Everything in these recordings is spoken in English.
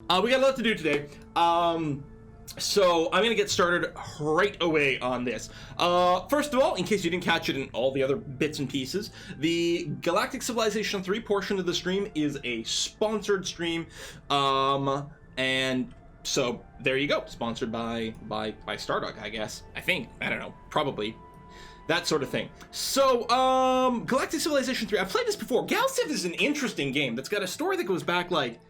We got a lot to do today. So I'm gonna get started right away on this. First of all, in case you didn't catch it in all the other bits and pieces, the Galactic Civilization 3 portion of the stream is a sponsored stream. And so there you go, sponsored by Stardog, I guess. I don't know, probably. That sort of thing. So, Galactic Civilization 3, I've played this before. Galciv is an interesting game that's got a story that goes back, like,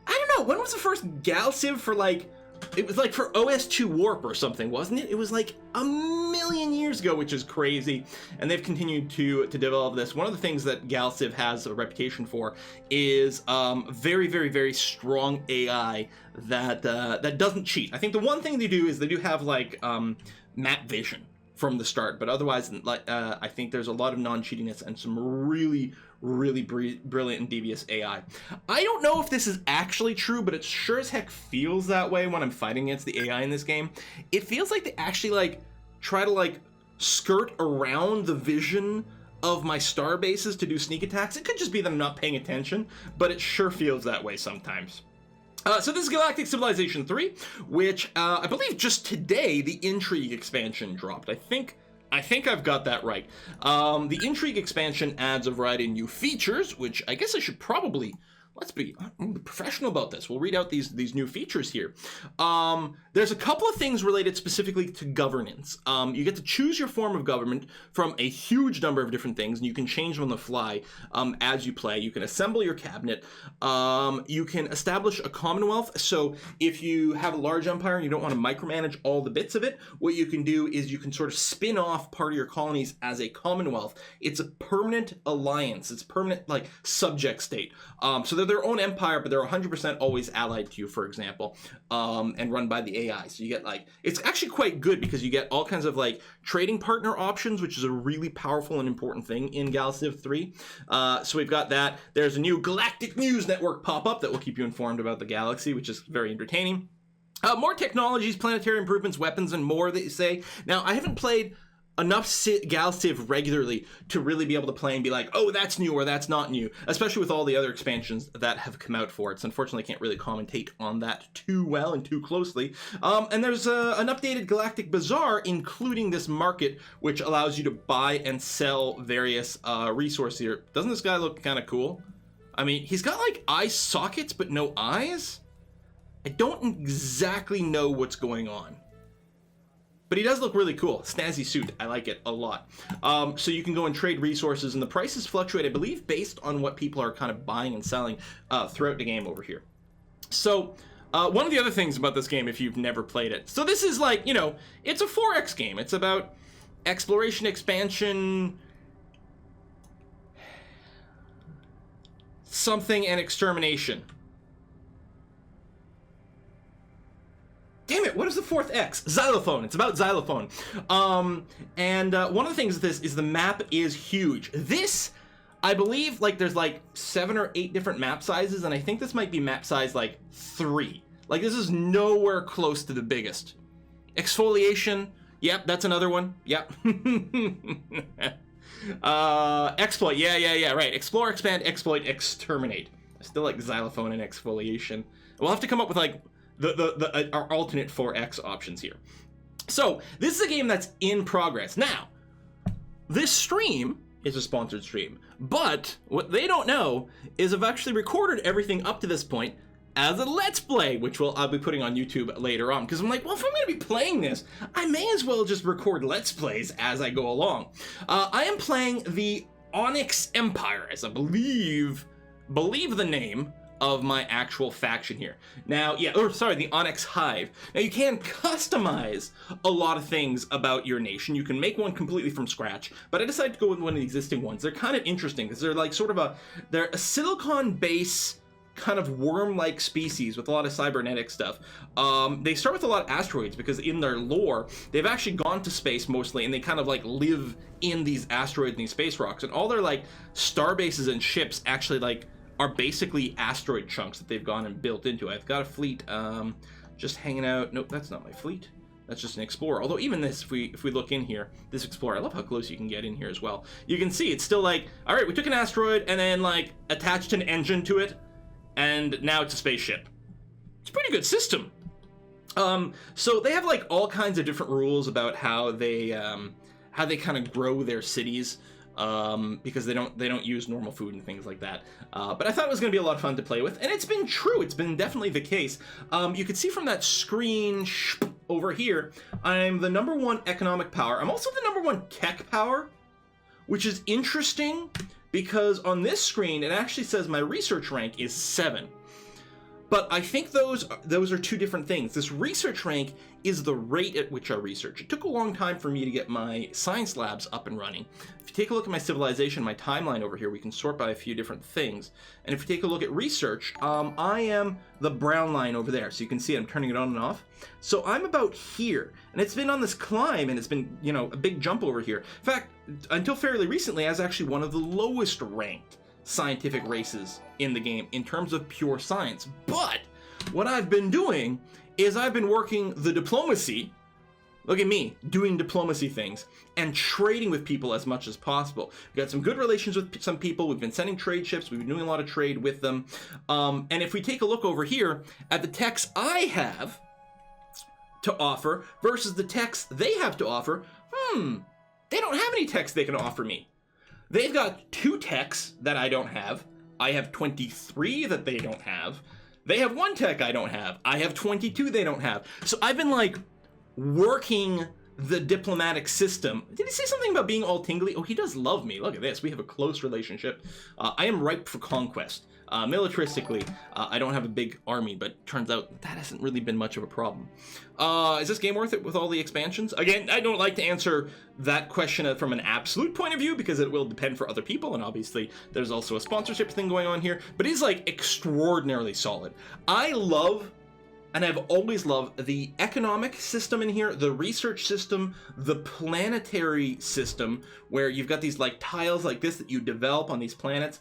I don't know, when was the first Galciv for, like, it was like for OS2 Warp or something, wasn't it? It was like a million years ago, which is crazy. And they've continued to develop this. One of the things that Galciv has a reputation for is very, very, very strong AI that doesn't cheat. I think the one thing they do is they do have like map vision from the start, but otherwise, like I think there's a lot of non-cheatiness and some really brilliant and devious AI. I don't know if this is actually true, but it sure as heck feels that way when I'm fighting against the AI in this game. It feels like they actually like try to like skirt around the vision of my star bases to do sneak attacks. It could just be that I'm not paying attention, but it sure feels that way sometimes. So this is Galactic Civilization 3, which I believe just today the Intrigue expansion dropped. I think I've got that right. The Intrigue expansion adds a variety of new features, which I guess I should probably, let's be professional about this. We'll read out these new features here. There's a couple of things related specifically to governance. You get to choose your form of government from a huge number of different things, and you can change them on the fly as you play. You can assemble your cabinet. You can establish a commonwealth. So if you have a large empire and you don't want to micromanage all the bits of it, what you can do is you can sort of spin off part of your colonies as a commonwealth. It's a permanent alliance. It's permanent like subject state. So they're their own empire, but they're 100% always allied to you, for example, and run by the AI. So you get like, it's actually quite good because you get all kinds of like trading partner options, which is a really powerful and important thing in Galciv 3. So we've got that. There's a new Galactic News Network pop-up that will keep you informed about the galaxy, which is very entertaining. More technologies, planetary improvements, weapons, and more, they say. Now, I haven't played enough Galciv regularly to really be able to play and be like, oh, that's new or that's not new, especially with all the other expansions that have come out for it. So unfortunately, I can't really commentate on that too well and too closely. And there's an updated Galactic Bazaar, including this market, which allows you to buy and sell various resources here. Doesn't this guy look kind of cool? I mean, he's got like eye sockets, but no eyes. I don't exactly know what's going on. But he does look really cool. Snazzy suit. I like it a lot. So you can go and trade resources, and the prices fluctuate, I believe, based on what people are kind of buying and selling throughout the game over here. So one of the other things about this game, if you've never played it, so this is like, you know, it's a 4X game. It's about exploration, expansion, something, and extermination. Damn it, what is the fourth X? Xylophone. It's about xylophone. And one of the things with this is the map is huge. This, I believe, like, there's like 7 or 8 different map sizes, and I think this might be map size like 3. Like, this is nowhere close to the biggest. Exfoliation. Yep, that's another one. Yep. Exploit. Yeah, right. Explore, expand, exploit, exterminate. I still like xylophone and exfoliation. We'll have to come up with like our alternate 4X options here. So this is a game that's in progress. Now, this stream is a sponsored stream, but what they don't know is I've actually recorded everything up to this point as a Let's Play, which I'll be putting on YouTube later on, because I'm like, well, if I'm going to be playing this, I may as well just record Let's Plays as I go along. I am playing the Onyx Empire, as I believe the name of my actual faction here. Now, the Onyx Hive. Now, you can customize a lot of things about your nation. You can make one completely from scratch, but I decided to go with one of the existing ones. They're kind of interesting because they're like they're a silicon base kind of worm-like species with a lot of cybernetic stuff. They start with a lot of asteroids because in their lore, they've actually gone to space mostly, and they kind of like live in these asteroids and these space rocks, and all their like star bases and ships actually like are basically asteroid chunks that they've gone and built into. I've got a fleet just hanging out. Nope, that's not my fleet. That's just an Explorer. Although even this, if we look in here, this Explorer, I love how close you can get in here as well. You can see it's still like, all right, we took an asteroid and then like attached an engine to it, and now it's a spaceship. it's a pretty good system. So they have like all kinds of different rules about how they kind of grow their cities, because they don't use normal food and things like that. But I thought it was going to be a lot of fun to play with, and it's been true. It's been definitely the case. You can see from that screen over here, I'm the #1 economic power. I'm also the #1 tech power, which is interesting because on this screen it actually says my research rank is 7. But I think those are two different things. This research rank is the rate at which I research. It took a long time for me to get my science labs up and running. If you take a look at my civilization, my timeline over here, we can sort by a few different things. And if you take a look at research, I am the brown line over there. So you can see I'm turning it on and off. So I'm about here. And it's been on this climb, and it's been, you know, a big jump over here. In fact, until fairly recently, I was actually one of the lowest ranked scientific races in the game in terms of pure science. But what I've been doing is I've been working the diplomacy. Look at me doing diplomacy things and trading with people as much as possible. We've got some good relations with some people. We've been sending trade ships. We've been doing a lot of trade with them. And if we take a look over here at the techs I have to offer versus the techs they have to offer, they don't have any techs they can offer me. They've got 2 techs that I don't have. I have 23 that they don't have. They have 1 tech I don't have. I have 22 they don't have. So I've been like working the diplomatic system. Did he say something about being all tingly? Oh, he does love me. Look at this. We have a close relationship. I am ripe for conquest. Militaristically, I don't have a big army, but turns out that hasn't really been much of a problem. Is this game worth it with all the expansions? Again, I don't like to answer that question from an absolute point of view because it will depend for other people, and obviously there's also a sponsorship thing going on here, but it's like extraordinarily solid. I love, and I've always loved, the economic system in here, the research system, the planetary system, where you've got these like tiles like this that you develop on these planets.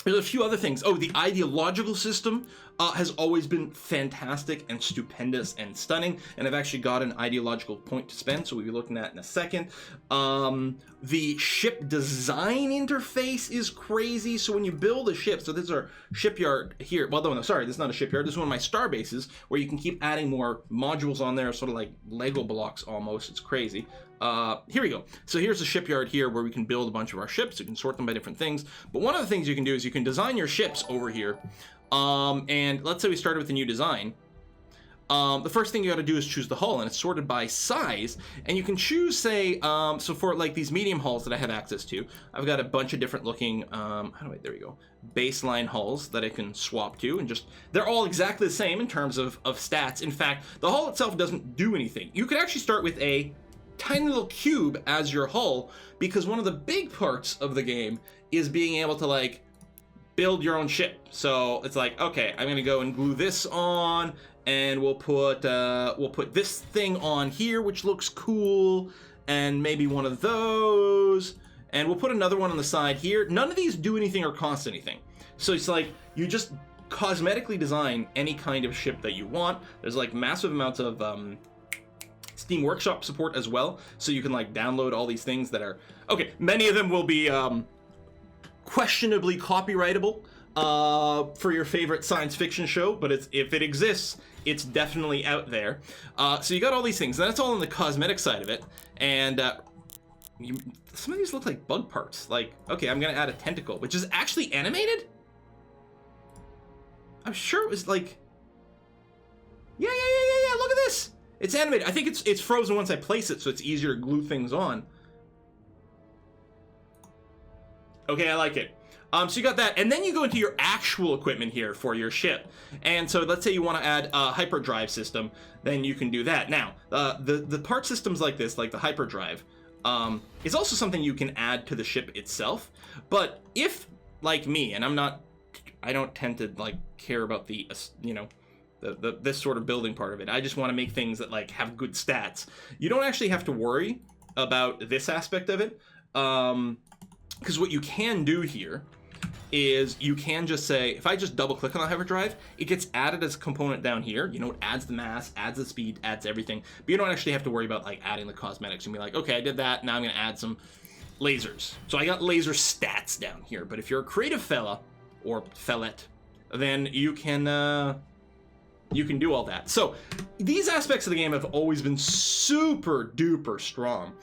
There's a few other things. Oh, the ideological system has always been fantastic and stupendous and stunning, and I've actually got an ideological point to spend, so we'll be looking at it in a second. The ship design interface is crazy. So when you build a ship, so this is our shipyard here. Well, no, sorry, this is not a shipyard. This is one of my star bases where you can keep adding more modules on there, sort of like Lego blocks almost. It's crazy. Here we go. So here's the shipyard here where we can build a bunch of our ships. You can sort them by different things. But one of the things you can do is you can design your ships over here. And let's say we started with a new design. The first thing you got to do is choose the hull, and it's sorted by size. And you can choose, say, so for like these medium hulls that I have access to, I've got a bunch of different looking, there we go, baseline hulls that I can swap to, and just, they're all exactly the same in terms of stats. In fact, the hull itself doesn't do anything. You could actually start with a tiny little cube as your hull, because one of the big parts of the game is being able to like build your own ship. So it's like, okay, I'm gonna go and glue this on, and we'll put this thing on here, which looks cool, and maybe one of those, and we'll put another one on the side here. None of these do anything or cost anything. So it's like you just cosmetically design any kind of ship that you want. There's like massive amounts of Steam Workshop support as well, so you can like download all these things that are, okay, many of them will be questionably copyrightable for your favorite science fiction show, but if it exists, it's definitely out there. So you got all these things, and that's all on the cosmetic side of it, and some of these look like bug parts. Like, okay, I'm gonna add a tentacle, which is actually animated? I'm sure it was like, yeah, look at this! It's animated. I think it's frozen once I place it, so it's easier to glue things on. Okay, I like it. So you got that, and then you go into your actual equipment here for your ship. And so let's say you want to add a hyperdrive system, then you can do that. Now, the part systems like this, like the hyperdrive, is also something you can add to the ship itself. But if, like me, and I don't tend to like care about the, you know, this sort of building part of it. I just want to make things that like have good stats. You don't actually have to worry about this aspect of it, because what you can do here is you can just say, if I just double click on the hyperdrive, it gets added as a component down here. You know, it adds the mass, adds the speed, adds everything, but you don't actually have to worry about like adding the cosmetics. You can be like, okay, I did that, now I'm gonna add some lasers. So I got laser stats down here, but if you're a creative fella or fellette, then you can you can do all that. So these aspects of the game have always been super duper strong.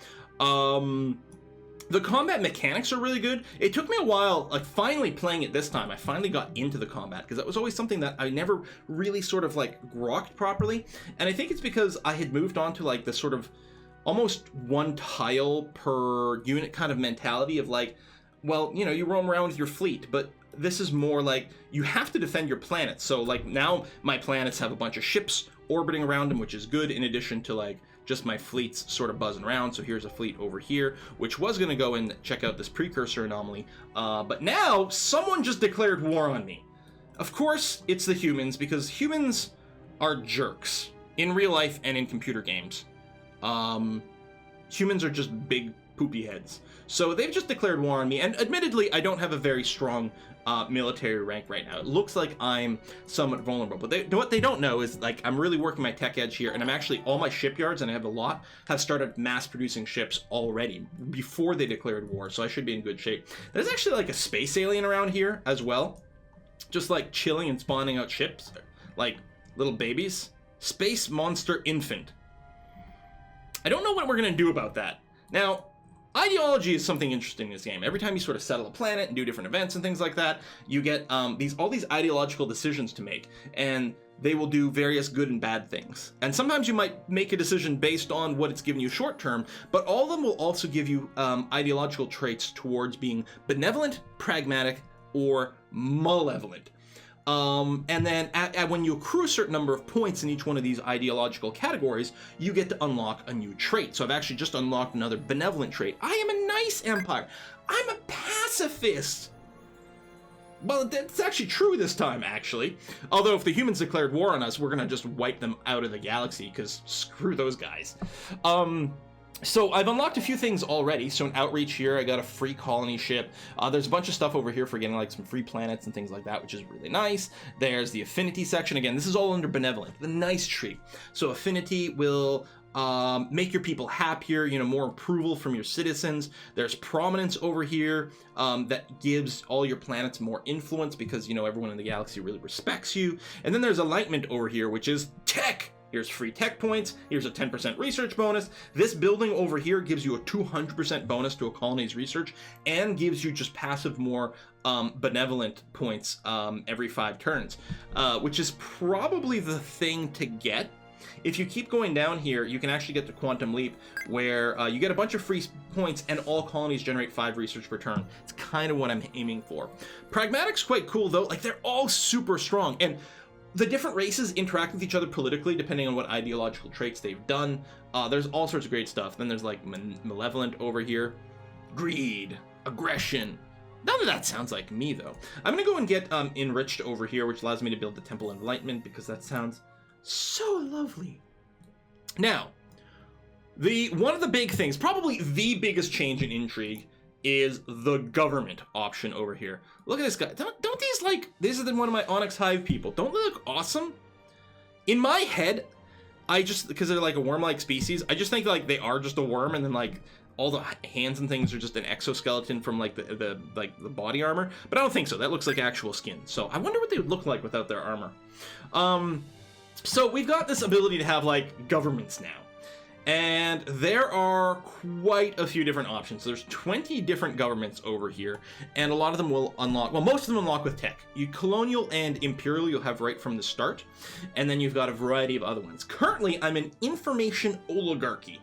The combat mechanics are really good. It took me a while, like finally playing it this time, I finally got into the combat, because that was always something that I never really sort of like grokked properly. And I think it's because I had moved on to like this sort of almost one tile per unit kind of mentality of like, well, you know, you roam around with your fleet, but this is more like you have to defend your planet. So like now my planets have a bunch of ships orbiting around them, which is good, in addition to like just my fleets sort of buzzing around. So here's a fleet over here, which was going to go and check out this Precursor Anomaly. But now someone just declared war on me. Of course, it's the humans, because humans are jerks in real life and in computer games. Humans are just big poopy heads. So they've just declared war on me, and admittedly, I don't have a very strong military rank right now. It looks like I'm somewhat vulnerable, but what they don't know is like I'm really working my tech edge here, and I'm actually, all my shipyards, and I have a lot, have started mass producing ships already before they declared war, so I should be in good shape. There's actually like a space alien around here as well, just like chilling and spawning out ships, like little babies. Space monster infant. I don't know what we're gonna do about that. Now, ideology is something interesting in this game. Every time you sort of settle a planet and do different events and things like that, you get all these ideological decisions to make, and they will do various good and bad things. And sometimes you might make a decision based on what it's giving you short term, but all of them will also give you ideological traits towards being benevolent, pragmatic, or malevolent. And then when you accrue a certain number of points in each one of these ideological categories, you get to unlock a new trait. So I've actually just unlocked another benevolent trait. I am a nice empire. I'm a pacifist. Well, that's actually true this time, actually. Although if the humans declared war on us, we're gonna just wipe them out of the galaxy, because screw those guys. So I've unlocked a few things already. So an outreach here, I got a free colony ship. There's a bunch of stuff over here for getting like some free planets and things like that, which is really nice. There's the affinity section. Again, this is all under benevolent, the nice tree. So affinity will make your people happier, you know, more approval from your citizens. There's prominence over here that gives all your planets more influence, because, you know, everyone in the galaxy really respects you. And then there's alignment over here, which is tech. Here's free tech points. Here's a 10% research bonus. This building over here gives you a 200% bonus to a colony's research, and gives you just passive more benevolent points every 5 turns, which is probably the thing to get. If you keep going down here, you can actually get to Quantum Leap, where you get a bunch of free points and all colonies generate 5 research per turn. It's kind of what I'm aiming for. Pragmatic's quite cool though. Like, they're all super strong, and the different races interact with each other politically depending on what ideological traits they've done. There's all sorts of great stuff. Then there's like malevolent over here, greed, aggression. None of that sounds like me though. I'm gonna go and get enriched over here, which allows me to build the Temple of Enlightenment, because that sounds so lovely. Now, one of the big things, probably the biggest change in Intrigue, is the government option over here. Look at this guy. Don't these, like, this is one of my Onyx Hive people. Don't they look awesome? In my head, I just, because they're like a worm-like species, I just think like they are just a worm, and then like all the hands and things are just an exoskeleton from like the body armor. But I don't think so. That looks like actual skin. So I wonder what they would look like without their armor. So we've got this ability to have like governments now. And there are quite a few different options. There's 20 different governments over here, and a lot of them will unlock, well, most of them unlock with tech. Colonial and Imperial you'll have right from the start, and then you've got a variety of other ones. Currently, I'm an information oligarchy.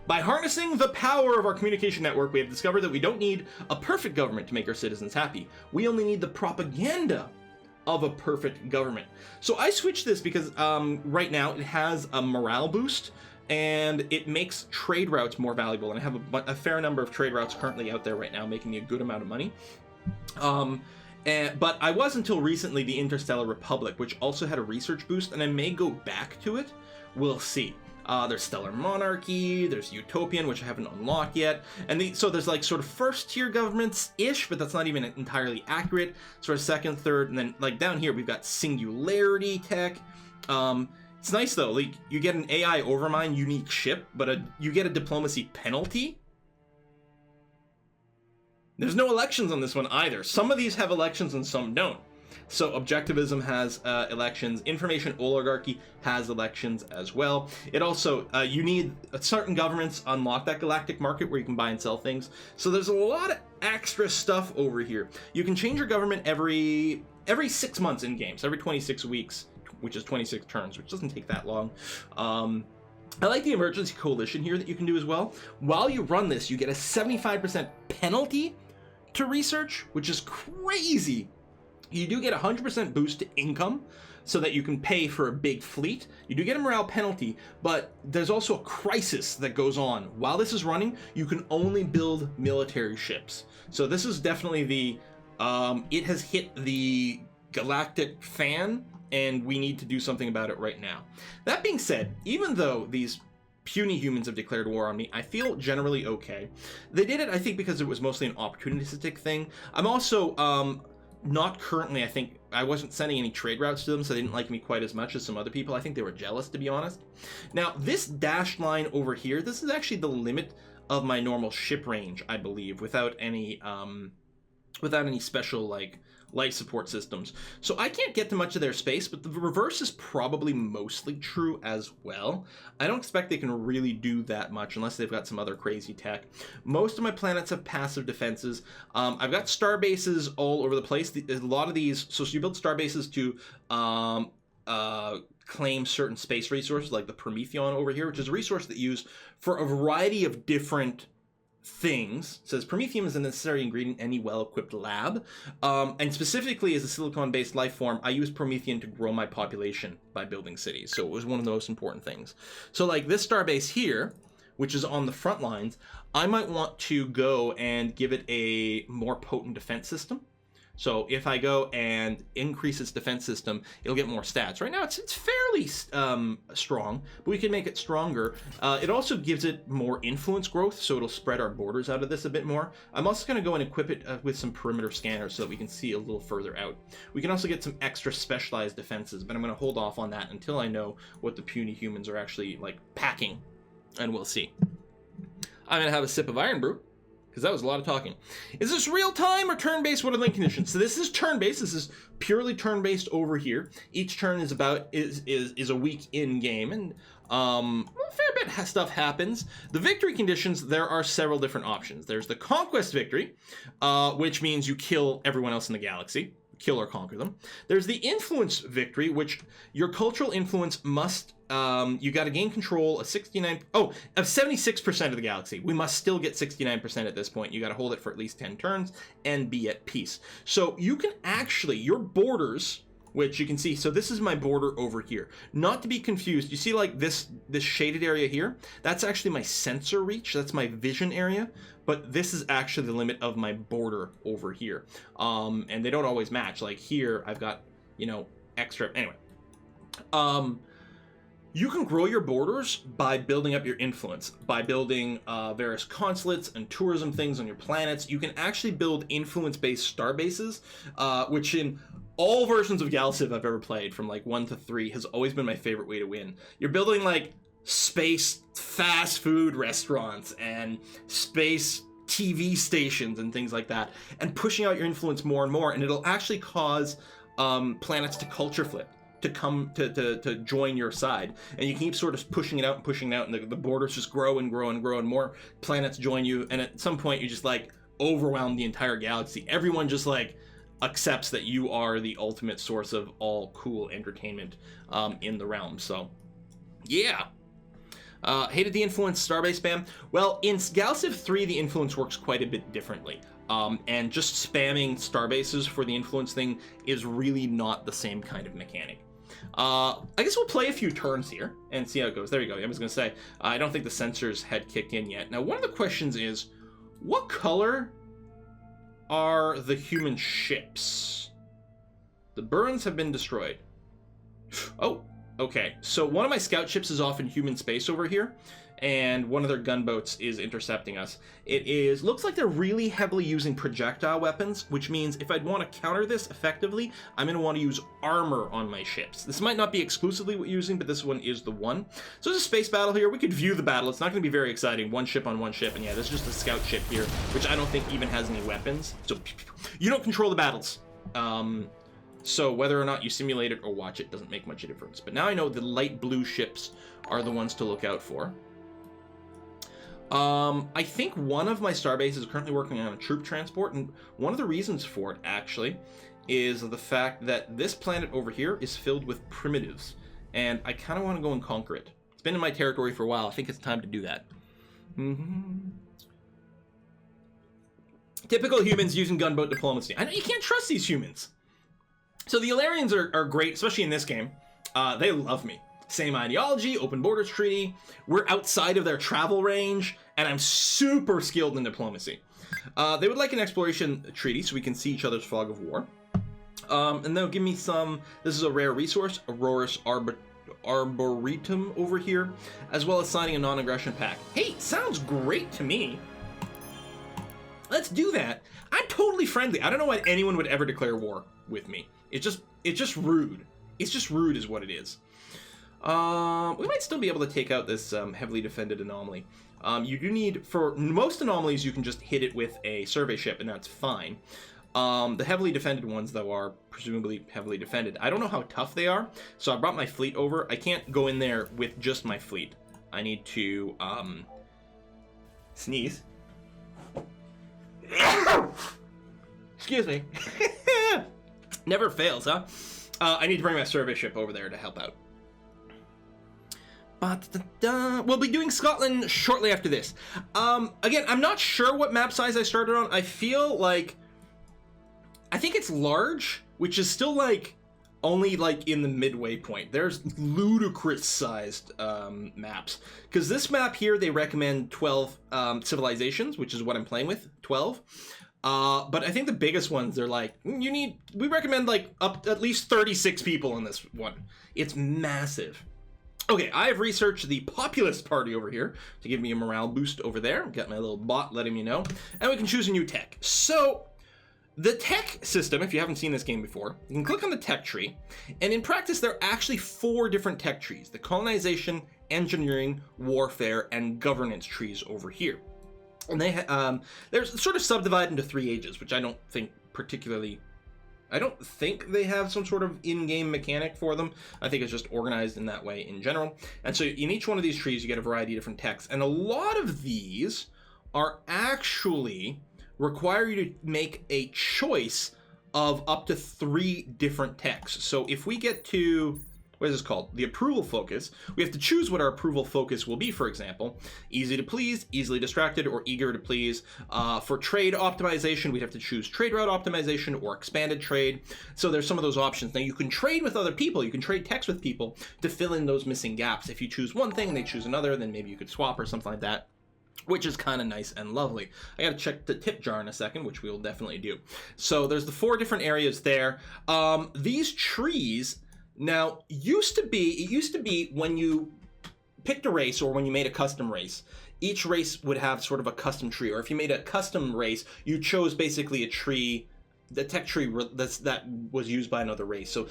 By harnessing the power of our communication network, we have discovered that we don't need a perfect government to make our citizens happy. We only need the propaganda of a perfect government. So I switched this because right now it has a morale boost, and it makes trade routes more valuable, and I have a fair number of trade routes currently out there right now, making me a good amount of money. But I was until recently the Interstellar Republic, which also had a research boost, and I may go back to it. We'll see. There's Stellar Monarchy, there's Utopian, which I haven't unlocked yet, and so there's like sort of first-tier governments-ish, but that's not even entirely accurate. Sort of second, third, and then like down here we've got Singularity tech. It's nice though, like you get an AI Overmind unique ship, but you get a diplomacy penalty. There's no elections on this one either. Some of these have elections and some don't. So Objectivism has elections. Information Oligarchy has elections as well. It also, you need certain governments unlock that galactic market where you can buy and sell things. So there's a lot of extra stuff over here. You can change your government every 6 months in games, every 26 weeks, which is 26 turns, which doesn't take that long. I like the emergency coalition here that you can do as well. While you run this, you get a 75% penalty to research, which is crazy. You do get a 100% boost to income so that you can pay for a big fleet. You do get a morale penalty, but there's also a crisis that goes on. While this is running, you can only build military ships. So this is definitely the, it has hit the Galactic fan, and we need to do something about it right now. That being said, even though these puny humans have declared war on me, I feel generally okay. They did it, I think, because it was mostly an opportunistic thing. I'm also not currently, I think, I wasn't sending any trade routes to them, so they didn't like me quite as much as some other people. I think they were jealous, to be honest. Now, this dashed line over here, this is actually the limit of my normal ship range, I believe, without any special, like, life support systems. So I can't get to much of their space, but the reverse is probably mostly true as well. I don't expect they can really do that much unless they've got some other crazy tech. Most of my planets have passive defenses. I've got star bases all over the place. A lot of these, so you build star bases to claim certain space resources, like the Prometheon over here, which is a resource that you use for a variety of different things. It says Promethium is a necessary ingredient in any well-equipped lab, and specifically as a silicon-based life form, I use Promethean to grow my population by building cities. So it was one of the most important things. So like this starbase here, which is on the front lines, I might want to go and give it a more potent defense system. So if I go and increase its defense system, it'll get more stats. Right now, it's fairly strong, but we can make it stronger. It also gives it more influence growth, so it'll spread our borders out of this a bit more. I'm also going to go and equip it with some perimeter scanners so that we can see a little further out. We can also get some extra specialized defenses, but I'm going to hold off on that until I know what the puny humans are actually like packing, and we'll see. I'm going to have a sip of Iron Brew, because that was a lot of talking. Is this real time or turn-based? What are the link conditions? So this is turn-based. This is purely turn-based over here. Each turn is about is a week in game, and a fair bit of stuff happens. The victory conditions, there are several different options. There's the conquest victory, which means you kill everyone else in the galaxy. Kill or conquer them. There's the influence victory, which your cultural influence must, you got to gain control of 76% of the galaxy. We must still get 69% at this point. You got to hold it for at least 10 turns and be at peace. So you can actually, your borders, which you can see, so this is my border over here. Not to be confused, you see like this shaded area here? That's actually my sensor reach, that's my vision area, but this is actually the limit of my border over here. And they don't always match, like here I've got, you know, extra, anyway. You can grow your borders by building up your influence, by building various consulates and tourism things on your planets. You can actually build influence-based star bases, which in all versions of Galciv I've ever played, from like 1 to 3, has always been my favorite way to win. You're building like space fast food restaurants and space TV stations and things like that, and pushing out your influence more and more, and it'll actually cause planets to culture flip, to come to join your side, and you keep sort of pushing it out and pushing it out, and the borders just grow and grow and grow, and more planets join you, and at some point you just like overwhelm the entire galaxy. Everyone just like accepts that you are the ultimate source of all cool entertainment in the realm. So yeah. Hated the influence starbase spam. Well, in Galciv 3 the influence works quite a bit differently. And just spamming starbases for the influence thing is really not the same kind of mechanic. I guess we'll play a few turns here and see how it goes. There you go. I was going to say, I don't think the sensors had kicked in yet. Now, one of the questions is, what color are the human ships? The burns have been destroyed. Oh, okay. So one of my scout ships is off in human space over here, and one of their gunboats is intercepting us. Looks like they're really heavily using projectile weapons, which means if I'd want to counter this effectively, I'm going to want to use armor on my ships. This might not be exclusively what you're using, but this one is the one. So there's a space battle here. We could view the battle. It's not going to be very exciting. One ship on one ship, and yeah, there's just a scout ship here, which I don't think even has any weapons. So you don't control the battles. So whether or not you simulate it or watch it doesn't make much of a difference. But now I know the light blue ships are the ones to look out for. I think one of my starbase is currently working on a troop transport, and one of the reasons for it, actually, is the fact that this planet over here is filled with primitives, and I kind of want to go and conquer it. It's been in my territory for a while. I think it's time to do that. Typical humans using gunboat diplomacy. I know you can't trust these humans. So the Ilarians are great, especially in this game. They love me. Same ideology, open borders treaty. We're outside of their travel range, and I'm super skilled in diplomacy. They would like an exploration treaty so we can see each other's fog of war. And they'll give me some, this is a rare resource, Aurora's Arboretum over here, as well as signing a non-aggression pact. Hey, sounds great to me. Let's do that. I'm totally friendly. I don't know why anyone would ever declare war with me. It's just rude. It's just rude is what it is. We might still be able to take out this heavily defended anomaly. You do need, for most anomalies, you can just hit it with a survey ship, and that's fine. The heavily defended ones, though, are presumably heavily defended. I don't know how tough they are, so I brought my fleet over. I can't go in there with just my fleet. I need to, sneeze. Excuse me. Never fails, huh? I need to bring my survey ship over there to help out. We'll be doing Scotland shortly after this. Again, I'm not sure what map size I started on. I feel like, I think it's large, which is still like only like in the midway point. There's ludicrous sized maps, because this map here they recommend 12 civilizations, which is what I'm playing with, 12. But I think the biggest ones, they're like, we recommend like up at least 36 people in this one. It's massive. Okay, I have researched the populist party over here to give me a morale boost over there. Got my little bot letting me know. And we can choose a new tech. So, the tech system, if you haven't seen this game before, you can click on the tech tree. And in practice, there are actually 4 different tech trees. The colonization, engineering, warfare, and governance trees over here. And they're sort of subdivided into 3 ages, which I don't think they have some sort of in-game mechanic for them. I think it's just organized in that way in general. And so in each one of these trees, you get a variety of different techs. And a lot of these are actually require you to make a choice of up to 3 different techs. So if we get to, what is this called? The approval focus. We have to choose what our approval focus will be, for example. Easy to please, easily distracted, or eager to please. For trade optimization, we'd have to choose trade route optimization or expanded trade. So there's some of those options. Now you can trade with other people. You can trade techs with people to fill in those missing gaps. If you choose one thing and they choose another, then maybe you could swap or something like that, which is kind of nice and lovely. I gotta check the tip jar in a second, which we will definitely do. So there's the 4 different areas there. These trees, now, it used to be when you picked a race or when you made a custom race, each race would have sort of a custom tree. Or if you made a custom race, you chose basically a tree, the tech tree that was used by another race. So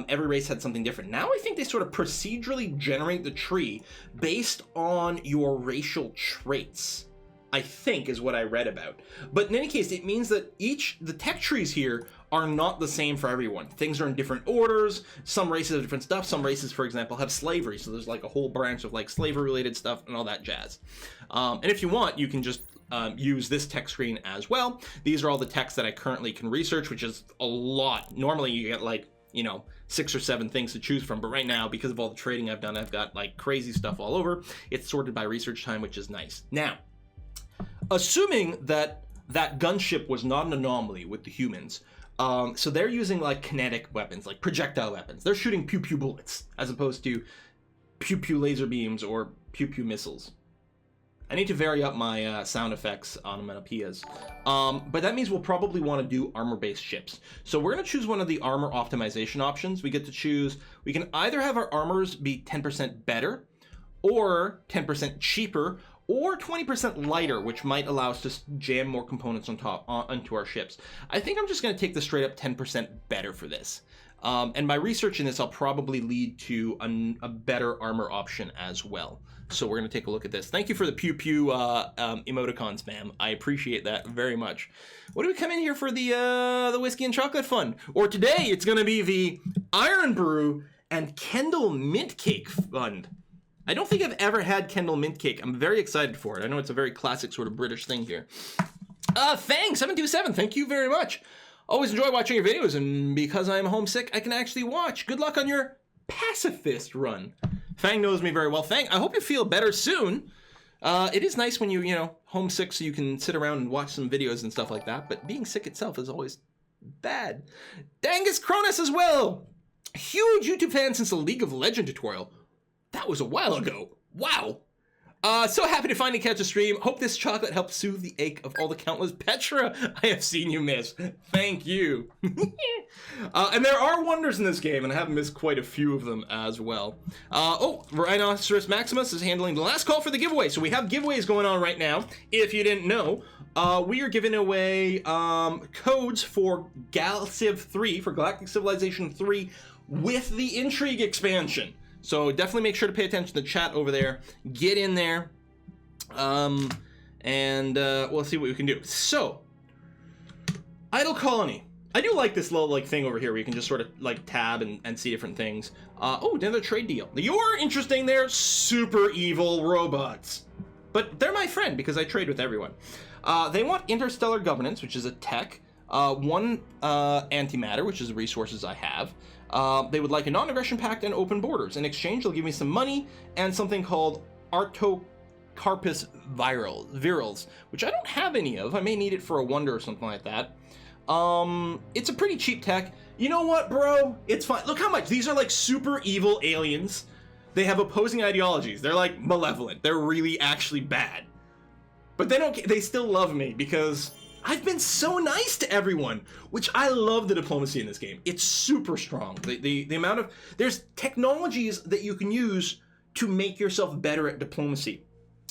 every race had something different. Now I think they sort of procedurally generate the tree based on your racial traits, I think is what I read about. But in any case, it means that the tech trees here are not the same for everyone. Things are in different orders. Some races have different stuff. Some races, for example, have slavery. So there's like a whole branch of like slavery related stuff and all that jazz. And if you want, you can just use this tech screen as well. These are all the techs that I currently can research, which is a lot. Normally you get like, 6 or 7 things to choose from. But right now, because of all the trading I've done, I've got like crazy stuff all over. It's sorted by research time, which is nice. Now, assuming that gunship was not an anomaly with the humans, so they're using like kinetic weapons, like projectile weapons. They're shooting pew-pew bullets as opposed to pew-pew laser beams or pew-pew missiles. I need to vary up my sound effects onomatopoeias. But that means we'll probably want to do armor-based ships. So we're going to choose one of the armor optimization options. We get to choose, we can either have our armors be 10% better, or 10% cheaper, or 20% lighter, which might allow us to jam more components onto our ships. I think I'm just going to take the straight up 10% better for this. And by researching this, I'll probably lead to a better armor option as well. So we're going to take a look at this. Thank you for the pew pew emoticons, ma'am. I appreciate that very much. What do we come in here for the whiskey and chocolate fun? Or today, it's going to be the Iron Brew and Kendall Mint Cake fund. I don't think I've ever had Kendall Mint Cake. I'm very excited for it. I know it's a very classic sort of British thing here. Fang727, thank you very much. Always enjoy watching your videos, and because I'm homesick, I can actually watch. Good luck on your pacifist run. Fang knows me very well. Fang, I hope you feel better soon. It is nice when you homesick so you can sit around and watch some videos and stuff like that, but being sick itself is always bad. Dangus Cronus as well. Huge YouTube fan since the League of Legends tutorial. That was a while ago. Wow. So happy to finally catch a stream. Hope this chocolate helps soothe the ache of all the countless Petra I have seen you miss. Thank you. And there are wonders in this game, and I have missed quite a few of them as well. Rhinoceros Maximus is handling the last call for the giveaway. So we have giveaways going on right now. If you didn't know, we are giving away codes for Civ 3, for Galactic Civilization 3, with the Intrigue expansion. So definitely make sure to pay attention to the chat over there. Get in there. We'll see what we can do. So, Idle Colony. I do like this little thing over here where you can just sort of tab and see different things. Another trade deal. You're interesting. They're super evil robots. But they're my friend because I trade with everyone. They want interstellar governance, which is a tech. One antimatter, which is the resources I have. They would like a non-aggression pact and open borders. In exchange, they'll give me some money and something called Artocarpus virals, which I don't have any of. I may need it for a wonder or something like that. It's a pretty cheap tech. You know what, bro? It's fine. Look how much. These are super evil aliens. They have opposing ideologies. They're malevolent. They're really actually bad. But they still love me because I've been so nice to everyone, which I love the diplomacy in this game. It's super strong. The amount of, there's technologies that you can use to make yourself better at diplomacy.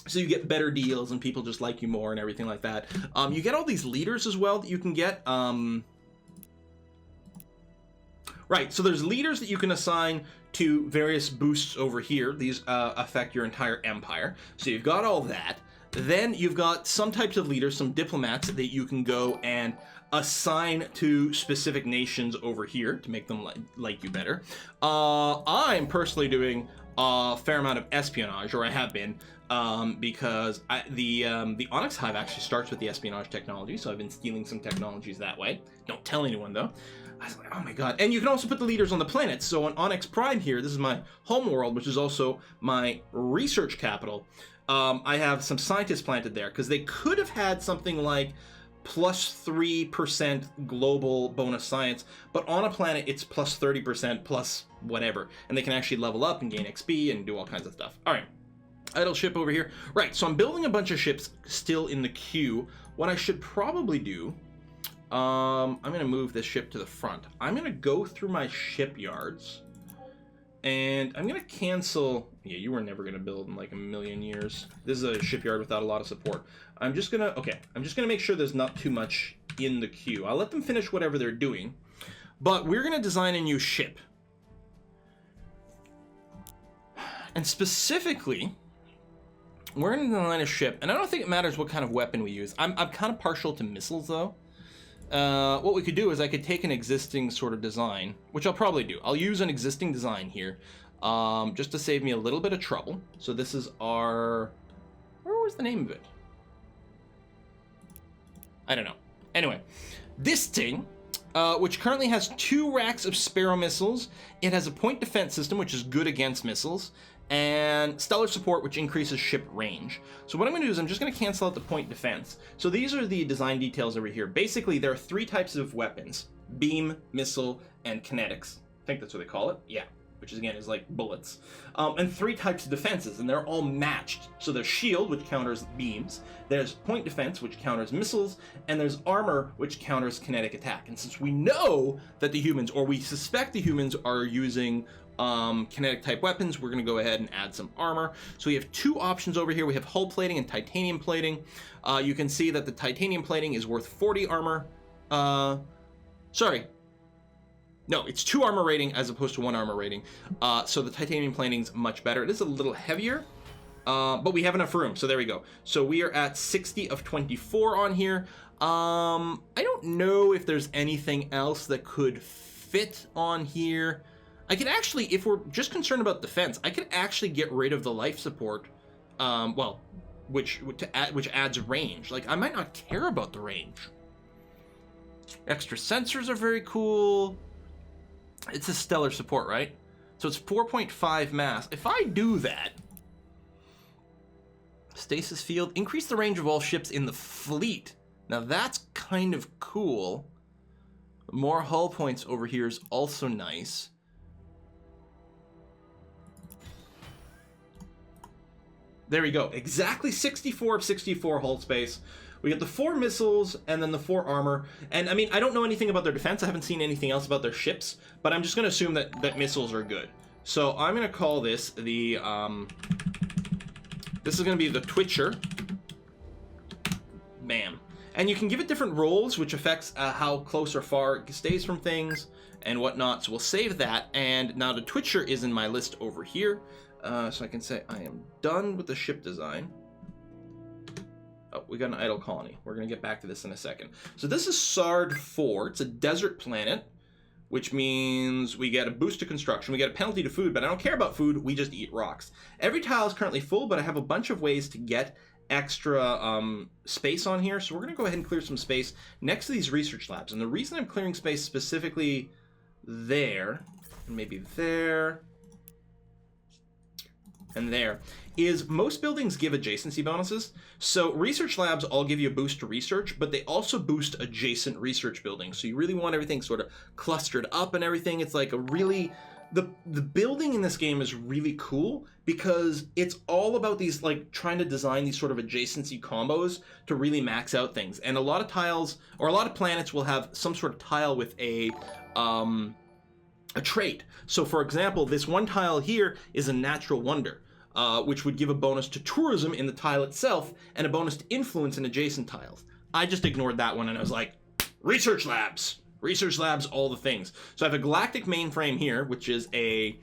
So you get better deals and people just like you more and everything like that. You get all these leaders as well that you can get. Right, so there's leaders that you can assign to various boosts over here. These affect your entire empire. So you've got all that. Then you've got some types of leaders, some diplomats that you can go and assign to specific nations over here to make them like you better. I'm personally doing a fair amount of espionage, or I have been, because the Onyx Hive actually starts with the espionage technology, so I've been stealing some technologies that way. Don't tell anyone though. I was like, oh my god. And you can also put the leaders on the planets. So on Onyx Prime here, this is my home world, which is also my research capital. I have some scientists planted there because they could have had something like plus 3% global bonus science, but on a planet it's plus 30% plus whatever, and they can actually level up and gain XP and do all kinds of stuff. All right, idle ship over here. Right, so I'm building a bunch of ships still in the queue. What I should probably do, I'm gonna move this ship to the front. I'm gonna go through my shipyards. And I'm gonna cancel. Yeah, you were never gonna build in like a million years. This is a shipyard without a lot of support. I'm just gonna make sure there's not too much in the queue. I'll let them finish whatever they're doing, but we're gonna design a new ship. And specifically, we're gonna design a ship, and I don't think it matters what kind of weapon we use. I'm kind of partial to missiles though. What we could do is I could take an existing sort of design, which I'll probably do. I'll use an existing design here, just to save me a little bit of trouble. So this is our, where was the name of it? I don't know. Anyway, this thing, which currently has 2 racks of Sparrow missiles. It has a point defense system, which is good against missiles, and stellar support, which increases ship range. So what I'm going to do is I'm just going to cancel out the point defense. So these are the design details over here. Basically, there are 3 types of weapons: beam, missile, and kinetics. I think that's what they call it. Yeah, which is, again, is like bullets. And 3 types of defenses, and they're all matched. So there's shield, which counters beams. There's point defense, which counters missiles, and there's armor, which counters kinetic attack. And since we know that the humans, or we suspect the humans, are using kinetic type weapons, we're going to go ahead and add some armor. So we have 2 options over here. We have hull plating and titanium plating. You can see that the titanium plating is worth 40 armor. Sorry. No, it's 2 armor rating as opposed to 1 armor rating. So the titanium plating's much better. It is a little heavier, but we have enough room, so there we go. So we are at 60 of 24 on here. I don't know if there's anything else that could fit on here. I could actually, if we're just concerned about defense, I could actually get rid of the life support, well, which adds range. Like, I might not care about the range. Extra sensors are very cool. It's a stellar support, right? So it's 4.5 mass. If I do that, stasis field, increase the range of all ships in the fleet. Now that's kind of cool. More hull points over here is also nice. There we go. Exactly 64 of 64 hull space. We get the 4 missiles and then the 4 armor. And I mean, I don't know anything about their defense. I haven't seen anything else about their ships, but I'm just going to assume that missiles are good. So I'm going to call this the, this is going to be the Twitcher. Bam. And you can give it different roles, which affects how close or far it stays from things and whatnot. So we'll save that. And now the Twitcher is in my list over here. So I can say I am done with the ship design. Oh, we got an idle colony. We're going to get back to this in a second. So this is Sard 4. It's a desert planet, which means we get a boost to construction. We get a penalty to food, but I don't care about food. We just eat rocks. Every tile is currently full, but I have a bunch of ways to get extra space on here. So we're going to go ahead and clear some space next to these research labs. And the reason I'm clearing space specifically there, and maybe there, and there, is most buildings give adjacency bonuses. So research labs all give you a boost to research, but they also boost adjacent research buildings. So you really want everything sort of clustered up and everything. It's like a really, the building in this game is really cool because it's all about these, like, trying to design these sort of adjacency combos to really max out things. And a lot of tiles, or a lot of planets will have some sort of tile with a trait. So for example, this one tile here is a natural wonder. Which would give a bonus to tourism in the tile itself and a bonus to influence in adjacent tiles. I just ignored that one and I was like, research labs, all the things. So I have a Galactic mainframe here, which is a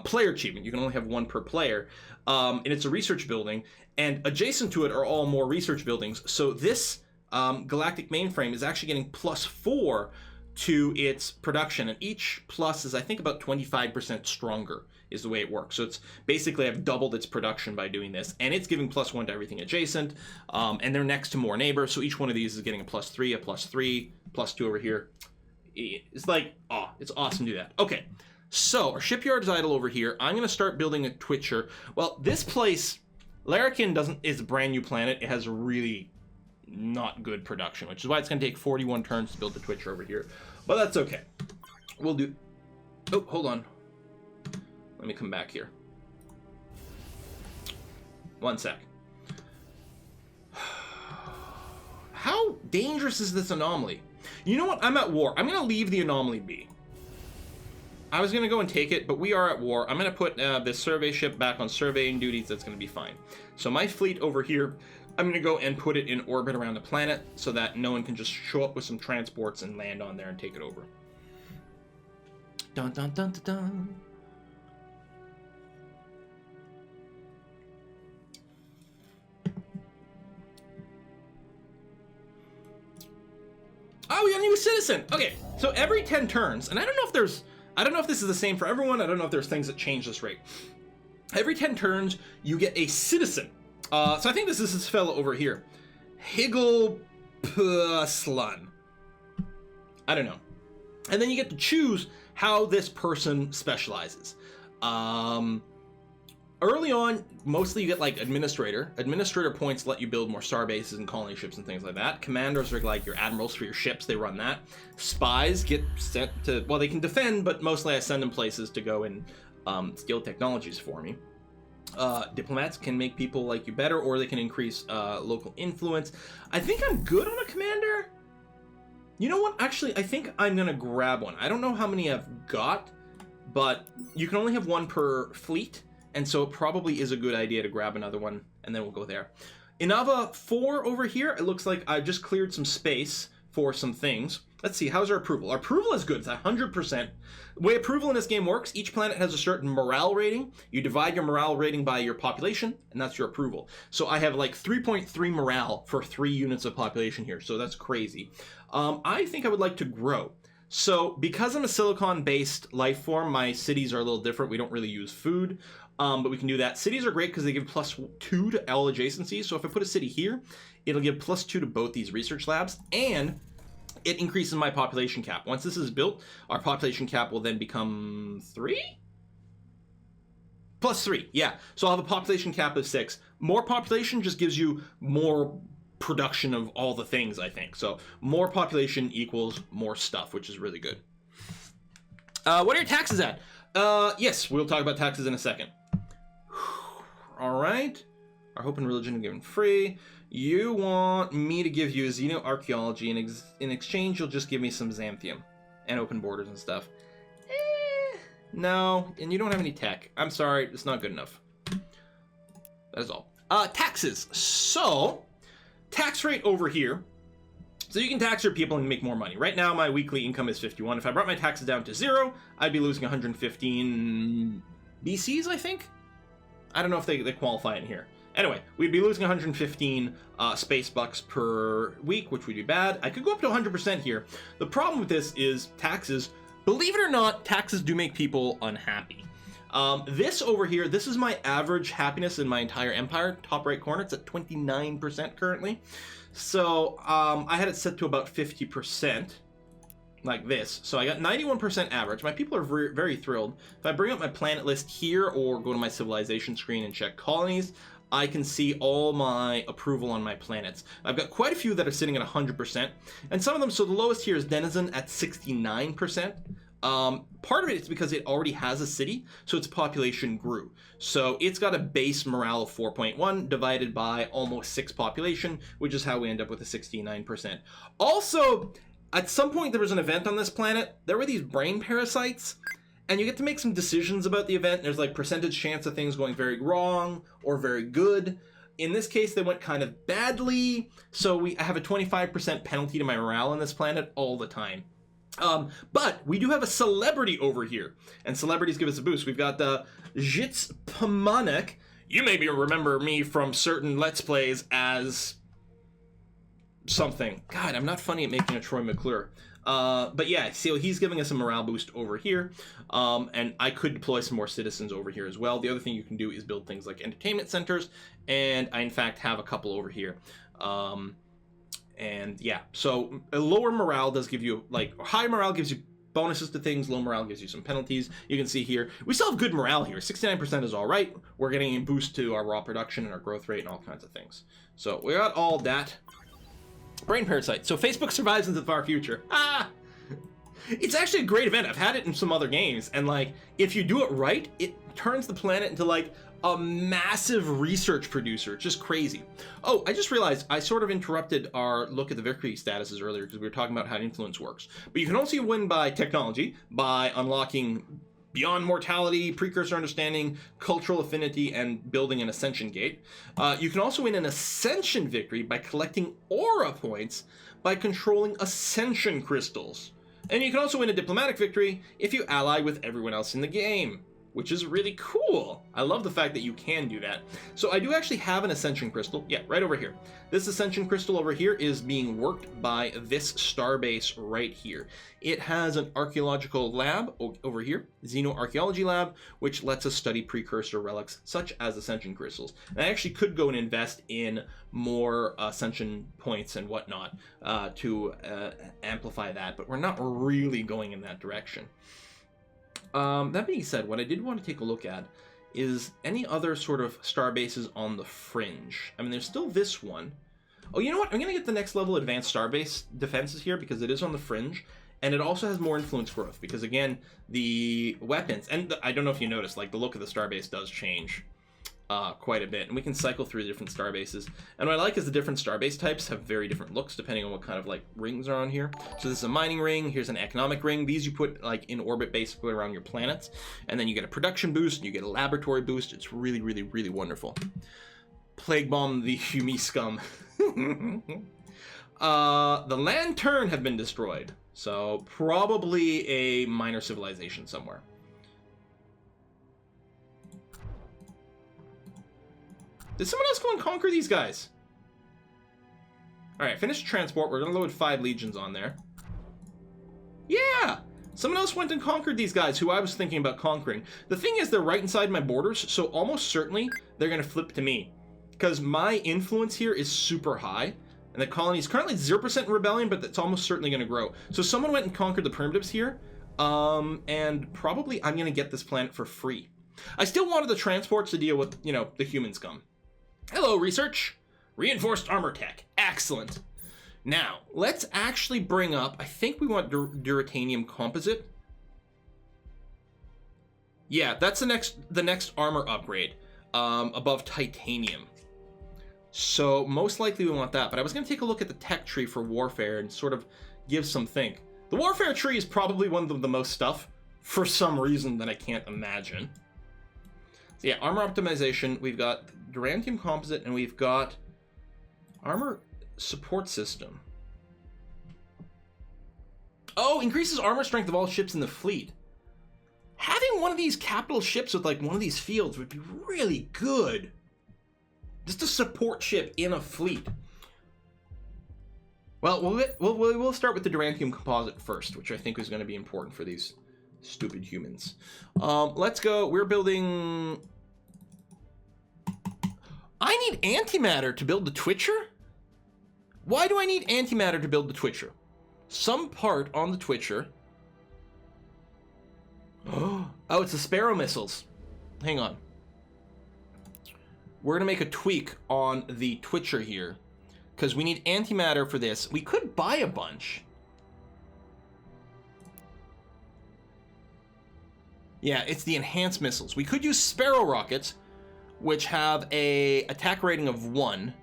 player achievement. You can only have 1 per player, and it's a research building, and adjacent to it are all more research buildings. So this Galactic mainframe is actually getting +4 to its production, and each plus is, I think, about 25% stronger is the way it works. So it's basically, I've doubled its production by doing this, and it's giving +1 to everything adjacent, and they're next to more neighbors, so each one of these is getting a +3, a +3, +2 over here. It's like, oh, it's awesome to do that. Okay, so our shipyard is idle over here. I'm going to start building a Twitcher. Well, this place, Larakin is a brand new planet. It has really not good production, which is why it's going to take 41 turns to build the Twitcher over here. But that's okay. We'll do... Oh, hold on. Let me come back here. 1 sec. How dangerous is this anomaly? You know what? I'm at war. I'm going to leave the anomaly be. I was going to go and take it, but we are at war. I'm going to put this survey ship back on surveying duties. That's going to be fine. So my fleet over here, I'm going to go and put it in orbit around the planet so that no one can just show up with some transports and land on there and take it over. Dun dun dun dun dun. Oh, we got a new citizen. Okay, so every 10 turns, and I don't know if this is the same for everyone. I don't know if there's things that change this rate. Every 10 turns, you get a citizen. So I think this is this fellow over here. Higgle Slun. I don't know. And then you get to choose how this person specializes. Early on, mostly you get like administrator. Administrator points let you build more star bases and colony ships and things like that. Commanders are like your admirals for your ships. They run that. Spies get sent to, well, they can defend, but mostly I send them places to go and steal technologies for me. Diplomats can make people like you better, or they can increase local influence. I think I'm good on a commander. You know what? Actually, I think I'm going to grab one. I don't know how many I've got, but you can only have 1 per fleet. And so it probably is a good idea to grab another one, and then we'll go there. Inava 4 over here, it looks like I just cleared some space for some things. Let's see, how's our approval? Our approval is good, it's 100%. The way approval in this game works, each planet has a certain morale rating. You divide your morale rating by your population, and that's your approval. So I have like 3.3 morale for 3 units of population here, so that's crazy. I think I would like to grow. So because I'm a silicon-based life form, my cities are a little different. We don't really use food, but we can do that. Cities are great because they give +2 to all adjacencies. So if I put a city here, it'll give +2 to both these research labs, and it increases my population cap. Once this is built, our population cap will then become 3? +3, yeah. So I'll have a population cap of 6. More population just gives you more production of all the things, I think. So more population equals more stuff, which is really good. What are your taxes at? Yes, we'll talk about taxes in a second. All right. Our hope and religion are given free. You want me to give you a xenoarchaeology, and in exchange, you'll just give me some xanthium and open borders and stuff. No, and you don't have any tech. I'm sorry, it's not good enough. That is all. Taxes. So, tax rate over here. So you can tax your people and make more money. Right now, my weekly income is 51. If I brought my taxes down to 0, I'd be losing 115 BCs, I think. I don't know if they qualify in here. Anyway, we'd be losing 115 space bucks per week, which would be bad. I could go up to 100% here. The problem with this is taxes. Believe it or not, taxes do make people unhappy. This over here, this is my average happiness in my entire empire. Top right corner, it's at 29% currently. So I had it set to about 50%, like this. So I got 91% average. My people are very thrilled. If I bring up my planet list here or go to my civilization screen and check colonies, I can see all my approval on my planets. I've got quite a few that are sitting at 100%, and some of them, so the lowest here is Denizen at 69%. Part of it is because it already has a city, so its population grew. So it's got a base morale of 4.1 divided by almost 6 population, which is how we end up with a 69%. Also, at some point there was an event on this planet. There were these brain parasites, and you get to make some decisions about the event. There's like percentage chance of things going very wrong or very good. In this case, they went kind of badly, so I have a 25% penalty to my morale on this planet all the time. But we do have a celebrity over here, and celebrities give us a boost. We've got the Jits Pamanek. You maybe remember me from certain Let's Plays as something. God, I'm not funny at making a Troy McClure. But yeah, so he's giving us a morale boost over here, and I could deploy some more citizens over here as well. The other thing you can do is build things like entertainment centers, and I in fact have a couple over here. And yeah, so a lower morale does give you, like, high morale gives you bonuses to things, low morale gives you some penalties. You can see here, we still have good morale here. 69% is all right. We're getting a boost to our raw production and our growth rate and all kinds of things. So we got all that. Brain parasite. So Facebook survives into the far future. Ah! It's actually a great event. I've had it in some other games, and like, if you do it right, it turns the planet into like a massive research producer. It's just crazy. Oh, I just realized I sort of interrupted our look at the victory statuses earlier because we were talking about how influence works. But you can also win by technology, by unlocking Beyond Mortality, Precursor Understanding, Cultural Affinity, and building an Ascension Gate. You can also win an Ascension victory by collecting Aura points by controlling Ascension crystals. And you can also win a Diplomatic victory if you ally with everyone else in the game, which is really cool. I love the fact that you can do that. So I do actually have an Ascension Crystal. Yeah, right over here. This Ascension Crystal over here is being worked by this starbase right here. It has an archaeological lab over here, Xenoarchaeology Lab, which lets us study precursor relics such as Ascension Crystals. And I actually could go and invest in more Ascension points and whatnot to amplify that, but we're not really going in that direction. That being said, what I did want to take a look at is any other sort of star bases on the fringe. I mean, there's still this one. Oh, you know what? I'm going to get the next level advanced starbase defenses here because it is on the fringe, and it also has more influence growth because, again, the weapons, and I don't know if you noticed, like, the look of the starbase does change quite a bit, and we can cycle through the different star bases. And what I like is the different starbase types have very different looks depending on what kind of like rings are on here. So this is a mining ring, here's an economic ring. These you put like in orbit basically around your planets, and then you get a production boost and you get a laboratory boost. It's really, really, really wonderful. Plague bomb the Humi scum. The Lantern have been destroyed. So probably a minor civilization somewhere. Did someone else go and conquer these guys? Alright, finish transport. We're going to load 5 legions on there. Yeah! Someone else went and conquered these guys who I was thinking about conquering. The thing is, they're right inside my borders, so almost certainly they're going to flip to me. Because my influence here is super high. And the colony is currently 0% in rebellion, but that's almost certainly going to grow. So someone went and conquered the primitives here. And probably I'm going to get this planet for free. I still wanted the transports to deal with, you know, the human scum. Hello, research. Reinforced armor tech. Excellent. Now, let's actually bring up, I think we want duratanium composite. Yeah, that's the next armor upgrade, above titanium. So most likely we want that, but I was going to take a look at the tech tree for warfare and sort of give some think. The warfare tree is probably one of the most stuff for some reason that I can't imagine. So yeah, armor optimization, we've got duratanium composite, and we've got armor support system. Oh, increases armor strength of all ships in the fleet. Having one of these capital ships with like one of these fields would be really good. Just a support ship in a fleet. Well, we'll start with the duratanium composite first, which I think is going to be important for these stupid humans. Let's go. We're building... I need antimatter to build the Twitcher? Why do I need antimatter to build the Twitcher? Some part on the Twitcher. Oh, it's the Sparrow missiles. Hang on. We're going to make a tweak on the Twitcher here, because we need antimatter for this. We could buy a bunch. Yeah, it's the enhanced missiles. We could use Sparrow rockets, which have a attack rating of 1.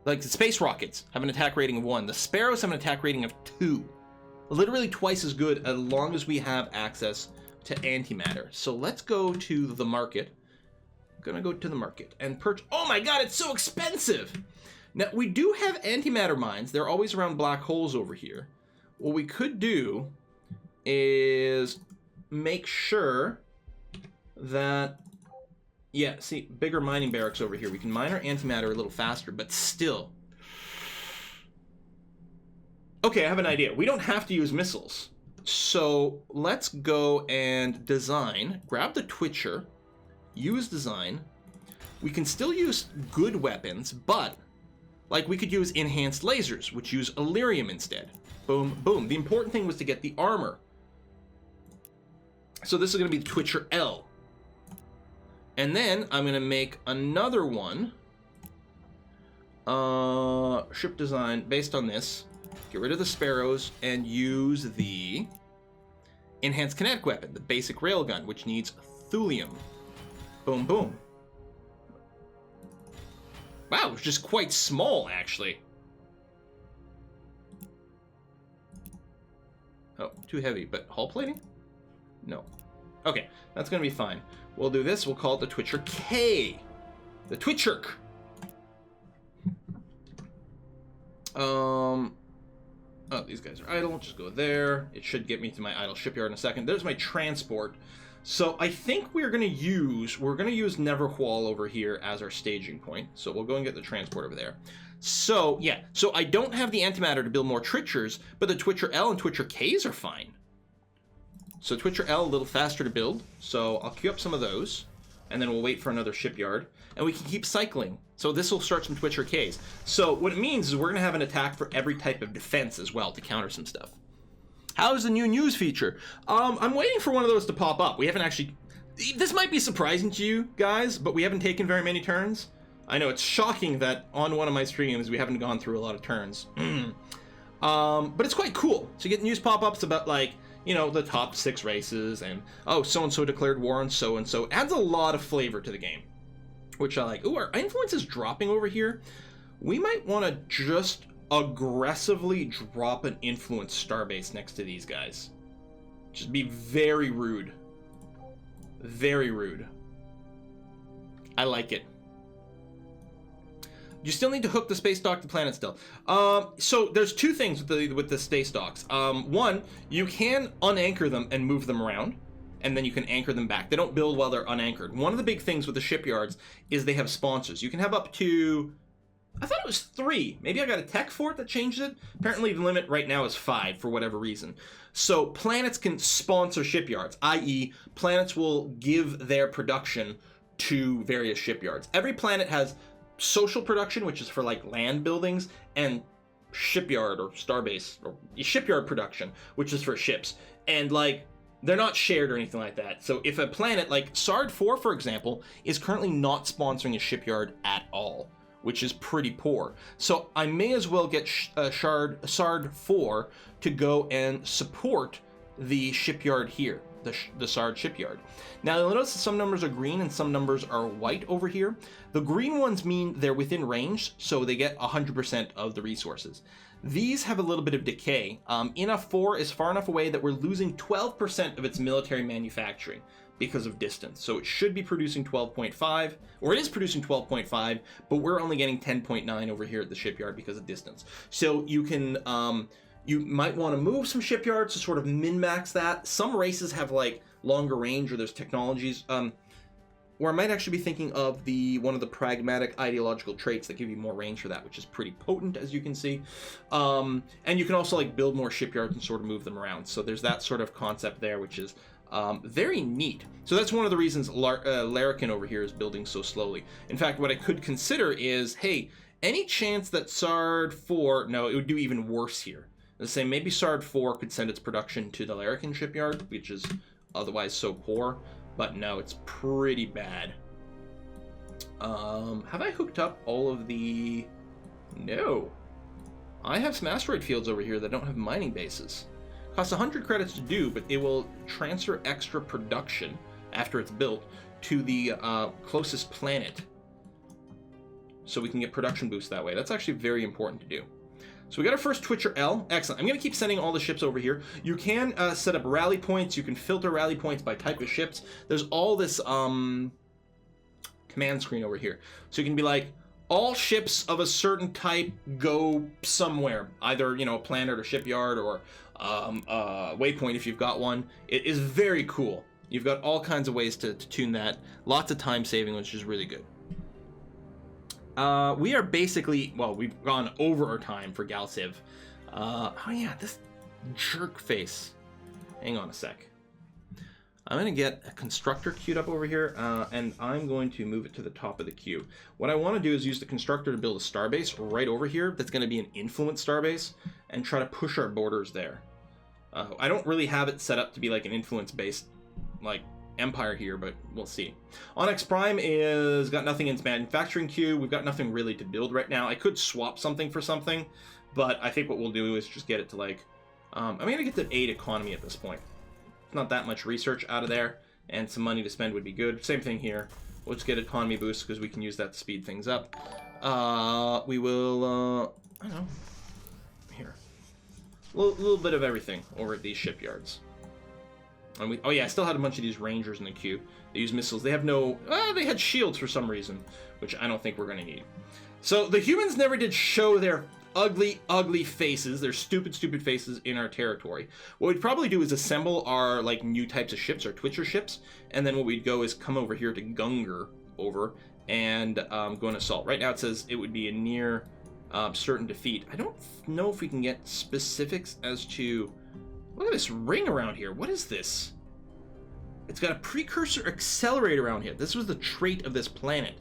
Like the space rockets have an attack rating of 1. The Sparrows have an attack rating of 2. Literally twice as good as long as we have access to antimatter. So let's go to the market. Gonna go to the market and purchase. Oh my god, it's so expensive! Now, we do have antimatter mines. They're always around black holes over here. What we could do is make sure that... Yeah, see, bigger mining barracks over here. We can mine our antimatter a little faster, but still. Okay, I have an idea. We don't have to use missiles. So let's go and design. Grab the Twitcher. Use design. We can still use good weapons, but like we could use enhanced lasers, which use Illyrium instead. Boom, boom. The important thing was to get the armor. So this is going to be the Twitcher L. And then I'm going to make another one. Ship design based on this. Get rid of the Sparrows and use the enhanced kinetic weapon, the basic railgun, which needs thulium. Boom, boom. Wow, it's just quite small, actually. Oh, too heavy, but hull plating? No. Okay, that's going to be fine. We'll do this. We'll call it the Twitcher K. The Twitcher. Oh, these guys are idle. Just go there. It should get me to my idle shipyard in a second. There's my transport. So I think we're gonna use Neverwhal over here as our staging point. So we'll go and get the transport over there. So yeah, so I don't have the antimatter to build more Twitchers, but the Twitcher L and Twitcher Ks are fine. So Twitcher L a little faster to build. So I'll queue up some of those, and then we'll wait for another shipyard, and we can keep cycling. So this will start some Twitcher Ks. So what it means is we're gonna have an attack for every type of defense as well to counter some stuff. How's the new news feature? I'm waiting for one of those to pop up. We haven't actually... This might be surprising to you guys, but we haven't taken very many turns. I know, it's shocking that on one of my streams we haven't gone through a lot of turns. But it's quite cool. So you get news pop-ups about, like, you know, the top 6 races, and, oh, so-and-so declared war on so-and-so. It adds a lot of flavor to the game, which I like. Ooh, our influence is dropping over here. We might want to just aggressively drop an influence starbase next to these guys. Just be very rude. Very rude. I like it. You still need to hook the space dock to planet still. So there's two things with the space docks. One, you can unanchor them and move them around, and then you can anchor them back. They don't build while they're unanchored. One of the big things with the shipyards is they have sponsors. You can have up to, I thought it was 3. Maybe I got a tech for it that changed it. Apparently the limit right now is 5 for whatever reason. So planets can sponsor shipyards, i.e. planets will give their production to various shipyards. Every planet has social production, which is for like land buildings, and shipyard or starbase or shipyard production, which is for ships. And like, they're not shared or anything like that. So if a planet like Sard 4, for example, is currently not sponsoring a shipyard at all, which is pretty poor. So I may as well get Sard 4 to go and support the shipyard here, the Sard shipyard. Now you'll notice that some numbers are green and some numbers are white over here. The green ones mean they're within range, so they get 100% of the resources. These have a little bit of decay. INA 4 is far enough away that we're losing 12% of its military manufacturing because of distance. So it should be producing 12.5, or it is producing 12.5, but we're only getting 10.9 over here at the shipyard because of distance. So you can, you might want to move some shipyards to sort of min-max that. Some races have like longer range, or there's technologies, or I might actually be thinking of one of the pragmatic ideological traits that give you more range for that, which is pretty potent, as you can see. And you can also like build more shipyards and sort of move them around. So there's that sort of concept there, which is very neat. So that's one of the reasons Larrikin over here is building so slowly. In fact, what I could consider is, hey, any chance that Sard 4, no, it would do even worse here. Let's say maybe Sard 4 could send its production to the Larrikin shipyard, which is otherwise so poor. But no, it's pretty bad. Have I hooked up all of the... No. I have some asteroid fields over here that don't have mining bases. Costs 100 credits to do, but it will transfer extra production after it's built to the closest planet. So we can get production boost that way. That's actually very important to do. So we got our first Twitcher L. Excellent. I'm going to keep sending all the ships over here. You can set up rally points. You can filter rally points by type of ships. There's all this command screen over here. So you can be like, all ships of a certain type go somewhere. Either, you know, a planet or shipyard or waypoint if you've got one. It is very cool. You've got all kinds of ways to tune that. Lots of time saving, which is really good. We are basically, well, we've gone over our time for Galciv. Oh yeah, this jerk face. Hang on a sec. I'm going to get a constructor queued up over here, and I'm going to move it to the top of the queue. What I want to do is use the constructor to build a starbase right over here that's going to be an influence starbase, and try to push our borders there. I don't really have it set up to be like an influence-based, like, empire here, but we'll see. Onyx Prime is got nothing in its manufacturing queue. We've got nothing really to build right now. I could swap something for something, but I think what we'll do is just get it to like, I'm going to get to 8 economy at this point. It's not that much research out of there, and some money to spend would be good. Same thing here. We'll just get economy boost because we can use that to speed things up. We will, I don't know, here. A little bit of everything over at these shipyards. And oh yeah, I still had a bunch of these rangers in the queue. They use missiles. They have no... they had shields for some reason, which I don't think we're going to need. So the humans never did show their ugly, ugly faces, their stupid, stupid faces in our territory. What we'd probably do is assemble our like new types of ships, our Twitcher ships, and then what we'd go is come over here to Gungar over and go and assault. Right now it says it would be a near certain defeat. I don't know if we can get specifics as to... Look at this ring around here. What is this? It's got a Precursor Accelerator around here. This was the trait of this planet.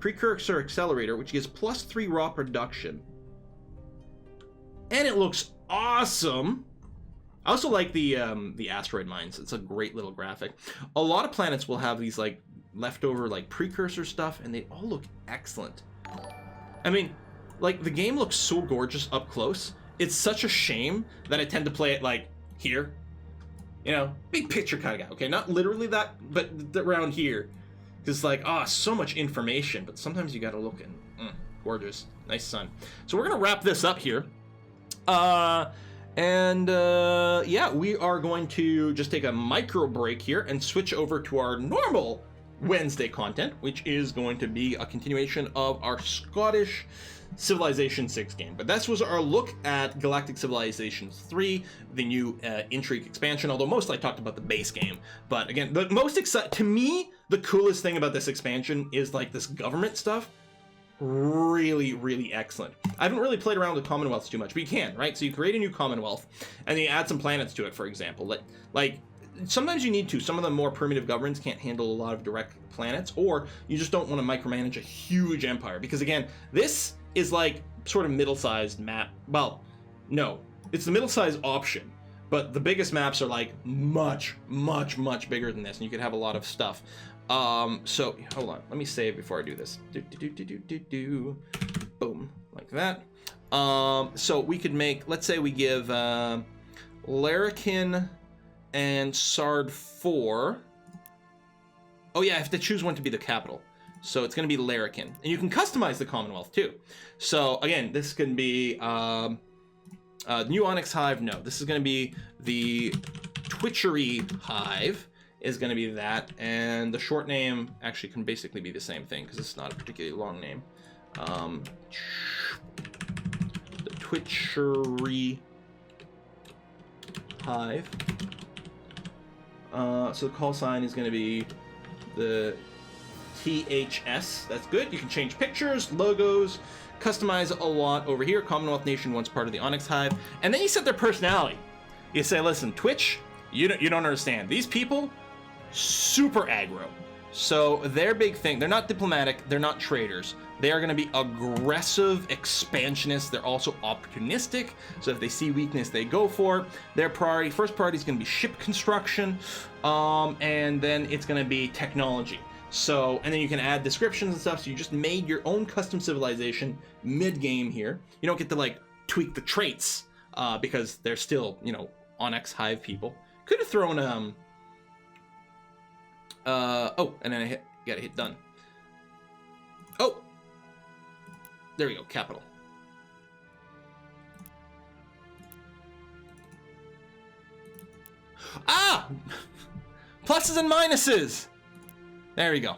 Precursor Accelerator, which gives +3 raw production. And it looks awesome. I also like the asteroid mines. It's a great little graphic. A lot of planets will have these like leftover like precursor stuff, and they all look excellent. I mean, like the game looks so gorgeous up close. It's such a shame that I tend to play it like here, you know, big picture kind of guy. Okay, not literally that, but around here, because like, so much information. But sometimes you got to look and gorgeous, nice sun. So we're gonna wrap this up here, yeah, we are going to just take a micro break here and switch over to our normal Wednesday content, which is going to be a continuation of our Scottish Civilization 6 game. But this was our look at Galactic Civilizations 3, the new Intrigue expansion, although mostly I talked about the base game. But again, the most to me, the coolest thing about this expansion is like this government stuff. Really, really excellent. I haven't really played around with Commonwealths too much, but you can, right? So you create a new Commonwealth, and then you add some planets to it, for example. Like sometimes you need to. Some of the more primitive governments can't handle a lot of direct planets, or you just don't want to micromanage a huge empire. Because again, this is like sort of middle-sized map. Well, no, it's the middle-sized option, but the biggest maps are like much, much, much bigger than this, and you could have a lot of stuff. So hold on, let me save before I do this. Boom, like that. So we could make, let's say we give Larrikin and Sard 4. Oh yeah, I have to choose one to be the capital. So it's going to be Larrikin. And you can customize the Commonwealth too. So again, this can be new Onyx Hive. No, this is going to be the Twitchery Hive is going to be that. And the short name actually can basically be the same thing because it's not a particularly long name. The Twitchery Hive. So the call sign is going to be the THS. That's good. You can change pictures, logos, customize a lot over here. Commonwealth Nation once part of the Onyx Hive. And then you set their personality. You say, listen, Twitch, you don't understand. These people, super aggro. So their big thing, they're not diplomatic, they're not traders. They are going to be aggressive expansionists. They're also opportunistic. So if they see weakness, they go for it. Their priority, first priority is going to be ship construction. And then it's going to be technology. So, and then you can add descriptions and stuff. So you just made your own custom civilization mid-game here. You don't get to like tweak the traits because they're still, you know, Onyx Hive people. Could have thrown oh, and then I gotta hit done. Oh, there we go, capital. Ah, pluses and minuses. There we go.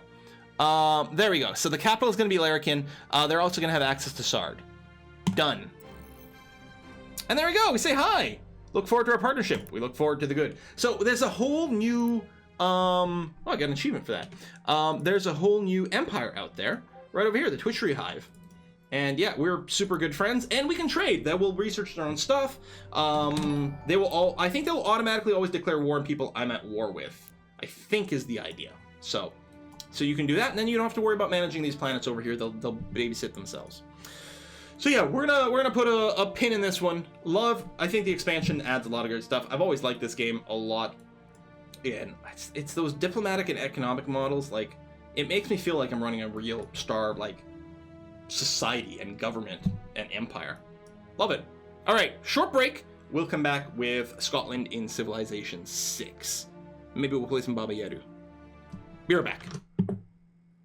There we go. So the capital is going to be Larrikin. They're also going to have access to Sard. Done. And there we go. We say hi. Look forward to our partnership. We look forward to the good. So there's a whole new... oh, I got an achievement for that. There's a whole new empire out there. Right over here, the Twitchery Hive. And yeah, we're super good friends, and we can trade. They will research their own stuff. They will all... I think they'll automatically always declare war on people I'm at war with. I think is the idea. So you can do that, and then you don't have to worry about managing these planets over here. They'll babysit themselves. So yeah, we're gonna put a pin in this one. I think the expansion adds a lot of great stuff. I've always liked this game a lot. And it's those diplomatic and economic models. Like, it makes me feel like I'm running a real star like society and government and empire. Love it. All right, short break. We'll come back with Scotland in Civilization 6. Maybe we'll play some Baba Yaru. Be right back.